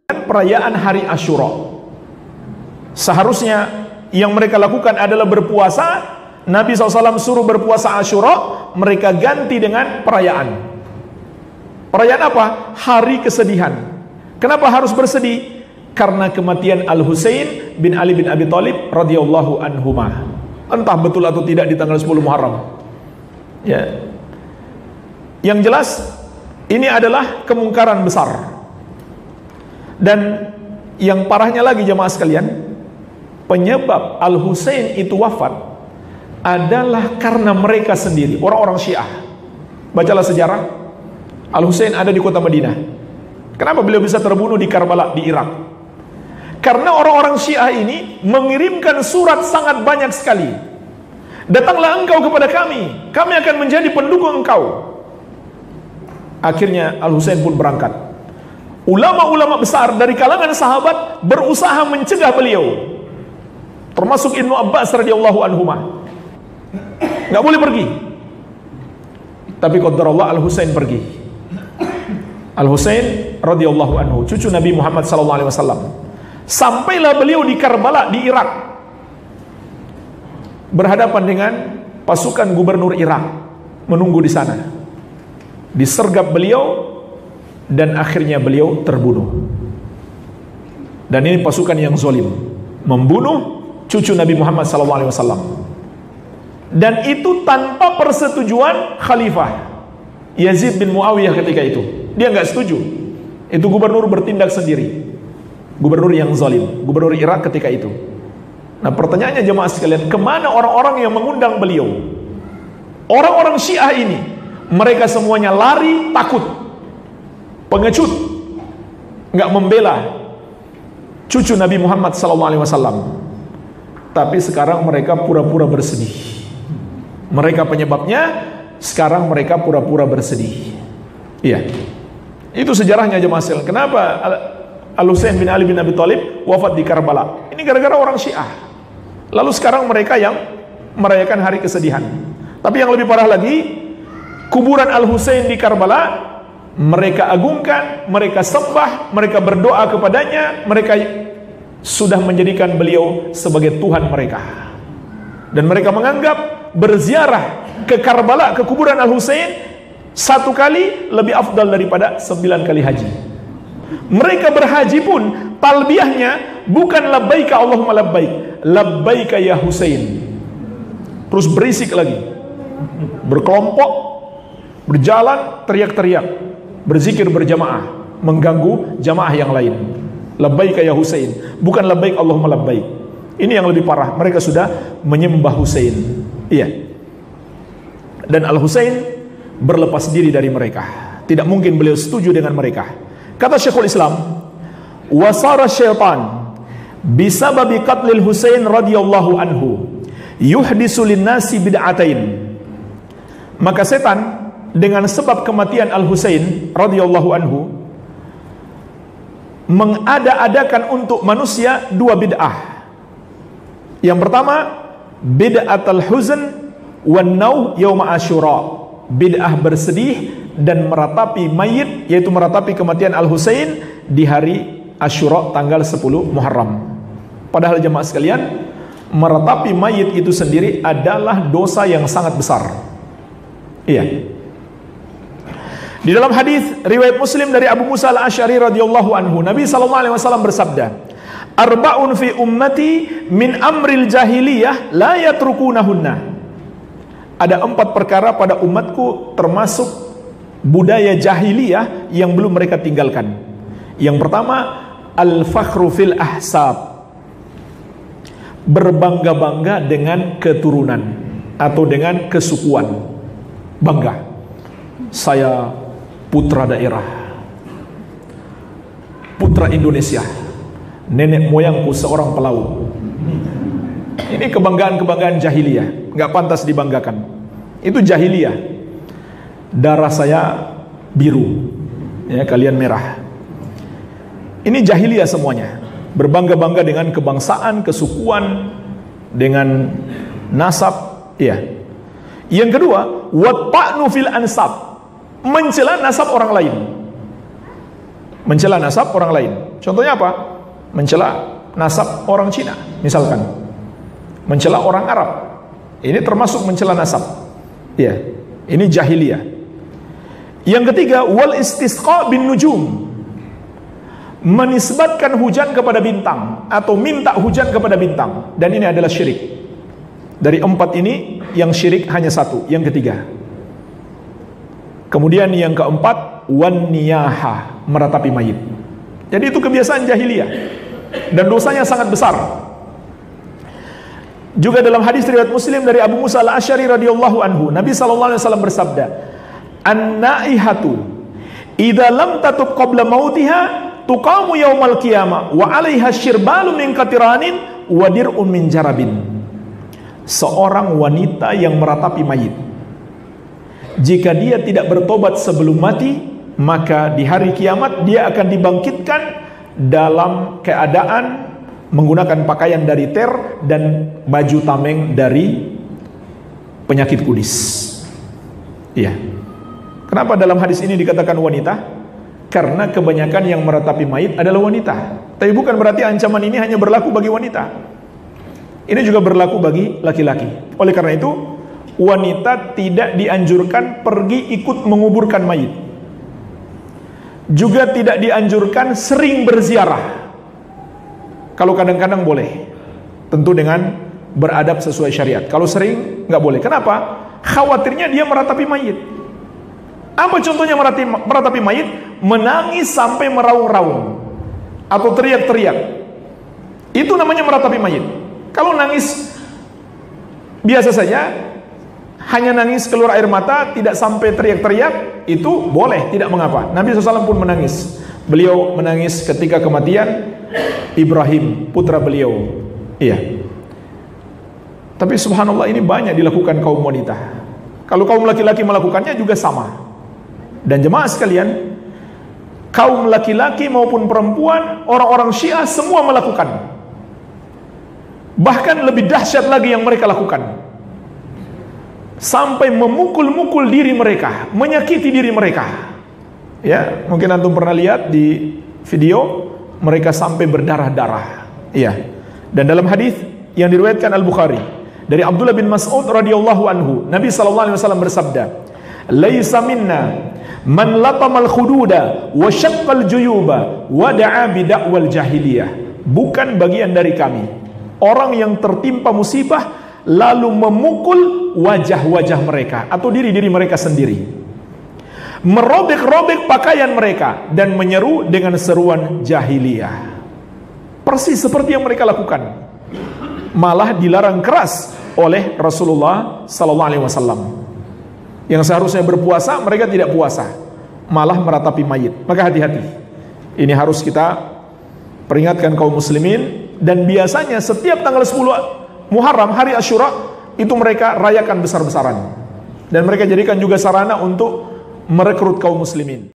perayaan hari Asyura. Seharusnya yang mereka lakukan adalah berpuasa. Nabi SAW suruh berpuasa Asyura, mereka ganti dengan perayaan. Perayaan apa? Hari kesedihan. Kenapa harus bersedih? Karena kematian Al-Husain bin Ali bin Abi Thalib radhiyallahu anhuma. Entah betul atau tidak di tanggal 10 Muharram. Ya. Yang jelas ini adalah kemungkaran besar. Dan yang parahnya lagi jemaah sekalian, penyebab Al-Husain itu wafat adalah karena mereka sendiri, orang-orang Syiah. Bacalah sejarah. Al-Husain ada di kota Madinah. Kenapa beliau bisa terbunuh di Karbala di Irak? Karena orang-orang Syiah ini mengirimkan surat sangat banyak sekali. Datanglah engkau kepada kami akan menjadi pendukung engkau. Akhirnya Al-Husain pun berangkat. Ulama-ulama besar dari kalangan sahabat berusaha mencegah beliau, termasuk Ibnu Abbas radhiyallahu anhuma. Nggak boleh pergi. Tapi qadarullah Al-Husain pergi. Al-Husain radhiyallahu anhu, cucu Nabi Muhammad sallallahu alaihi wasallam. Sampailah beliau di Karbala di Irak, berhadapan dengan pasukan gubernur Irak, menunggu di sana. Disergap beliau dan akhirnya beliau terbunuh. Dan ini pasukan yang zalim, membunuh cucu Nabi Muhammad SAW. Dan itu tanpa persetujuan Khalifah Yazid bin Muawiyah ketika itu. Dia nggak setuju. Itu gubernur bertindak sendiri, gubernur yang zalim, gubernur Irak ketika itu. Nah pertanyaannya jemaah sekalian, kemana orang-orang yang mengundang beliau? Orang-orang Syiah ini, mereka semuanya lari, takut, pengecut, nggak membela cucu Nabi Muhammad SAW. Tapi sekarang mereka pura-pura bersedih. Mereka penyebabnya, sekarang mereka pura-pura bersedih. Iya, itu sejarahnya jemaah sekalian. Kenapa Al-Husain bin Ali bin Abi Thalib wafat di Karbala? Ini gara-gara orang Syiah. Lalu sekarang mereka yang merayakan hari kesedihan. Tapi yang lebih parah lagi, kuburan Al-Husain di Karbala mereka agungkan, mereka sembah, mereka berdoa kepadanya, mereka sudah menjadikan beliau sebagai Tuhan mereka. Dan mereka menganggap berziarah ke Karbala, ke kuburan Al-Husain, 1 kali lebih afdal daripada 9 kali haji. Mereka berhaji pun talbiyahnya bukan labbaika Allahumma labbaik, labbaika ya Husain. Terus berisik lagi, berkelompok, berjalan, teriak-teriak, berzikir berjamaah, mengganggu jamaah yang lain. Labbaika ya Husain, bukan labbaik Allahumma labbaik. Ini yang lebih parah, mereka sudah menyembah Husain. Iya. Dan Al-Husain berlepas diri dari mereka. Tidak mungkin beliau setuju dengan mereka. Kata Syekhul Islam, wasara syaitan bisababi qatlil Husain radhiyallahu anhu yuhdisu linnasi bid'atain. Maka setan dengan sebab kematian Al-Husain radhiyallahu anhu mengada-adakan untuk manusia 2 bid'ah. Yang pertama, bid'atul huzn wan nauh yaum Asyura. Bid'ah bersedih dan meratapi mayit, yaitu meratapi kematian Al-Husain di hari Asyura tanggal 10 Muharram. Padahal jemaah sekalian, meratapi mayit itu sendiri adalah dosa yang sangat besar. Iya. Di dalam hadis riwayat Muslim dari Abu Musa Al-Asy'ari radhiyallahu anhu, Nabi sallallahu alaihi wasallam bersabda, "Arba'un fi ummati min amril jahiliyah la yatrukunahunna." Ada 4 perkara pada umatku termasuk budaya jahiliyah yang belum mereka tinggalkan. Yang pertama, al-fakhru fil ahsab. Berbangga-bangga dengan keturunan atau dengan kesukuan. Bangga, saya putra daerah, putra Indonesia, nenek moyangku seorang pelaut. Ini kebanggaan-kebanggaan jahiliyah, nggak pantas dibanggakan. Itu jahiliyah. Darah saya biru, ya kalian merah. Ini jahiliyah semuanya. Berbangga-bangga dengan kebangsaan, kesukuan, dengan nasab, ya. Yang kedua, wata'nu fil ansab, mencela nasab orang lain. Mencela nasab orang lain. Contohnya apa? Mencela nasab orang Cina, misalkan. Mencela orang Arab. Ini termasuk mencela nasab. Ya, ini jahiliyah. Yang ketiga, wal istisqa bin nujum. Menisbatkan hujan kepada bintang atau minta hujan kepada bintang, dan ini adalah syirik. Dari 4 ini yang syirik hanya 1, yang ketiga. Kemudian yang keempat, wan niyaha, meratapi mayit. Jadi itu kebiasaan jahiliyah dan dosanya sangat besar. Juga dalam hadis riwayat Muslim dari Abu Musa al-Asy'ari radhiyallahu anhu, Nabi sallallahu alaihi wasallam bersabda, "An-naihatu idza lam tatub qabla mautiha tuqamu yaumal qiyamah wa 'alaiha syirbalu min qatiranin wa dir'un min jarabin." Seorang wanita yang meratapi mayit, jika dia tidak bertobat sebelum mati, maka di hari kiamat dia akan dibangkitkan dalam keadaan menggunakan pakaian dari ter dan baju tameng dari penyakit kudis. Iya. Kenapa dalam hadis ini dikatakan wanita? Karena kebanyakan yang meratapi mayit adalah wanita. Tapi bukan berarti ancaman ini hanya berlaku bagi wanita. Ini juga berlaku bagi laki-laki. Oleh karena itu, wanita tidak dianjurkan pergi ikut menguburkan mayit. Juga tidak dianjurkan sering berziarah. Kalau kadang-kadang boleh, tentu dengan beradab sesuai syariat. Kalau sering, nggak boleh. Kenapa? Khawatirnya dia meratapi mayit. Apa contohnya meratapi mayit? Menangis sampai meraung-raung atau teriak-teriak. Itu namanya meratapi mayit. Kalau nangis biasa saja, hanya nangis keluar air mata, tidak sampai teriak-teriak, itu boleh, tidak mengapa. Nabi SAW pun menangis. Beliau menangis ketika kematian Ibrahim, putra beliau. Iya. Tapi subhanallah, ini banyak dilakukan kaum wanita. Kalau kaum laki-laki melakukannya juga sama. Dan jemaah sekalian, kaum laki-laki maupun perempuan, orang-orang Syiah semua melakukan. Bahkan lebih dahsyat lagi yang mereka lakukan. Sampai memukul-mukul diri mereka, menyakiti diri mereka. Ya, mungkin antum pernah lihat di video, mereka sampai berdarah-darah. Iya. Dan dalam hadis yang diriwayatkan Al-Bukhari dari Abdullah bin Mas'ud radhiyallahu anhu, Nabi sallallahu alaihi wasallam bersabda, "Laisa minna man latamal khududa wa syaqqal juyuba wa da'a bi da'wal jahiliyah." Bukan bagian dari kami orang yang tertimpa musibah lalu memukul wajah-wajah mereka atau diri-diri mereka sendiri, merobek-robek pakaian mereka dan menyeru dengan seruan jahiliyah. Persis seperti yang mereka lakukan. Malah dilarang keras oleh Rasulullah sallallahu alaihi wasallam. Yang seharusnya berpuasa, mereka tidak puasa, malah meratapi mayit. Maka hati-hati. Ini harus kita peringatkan kaum muslimin. Dan biasanya setiap tanggal 10 Muharram, hari Asyura, itu mereka rayakan besar-besaran. Dan mereka jadikan juga sarana untuk merekrut kaum muslimin.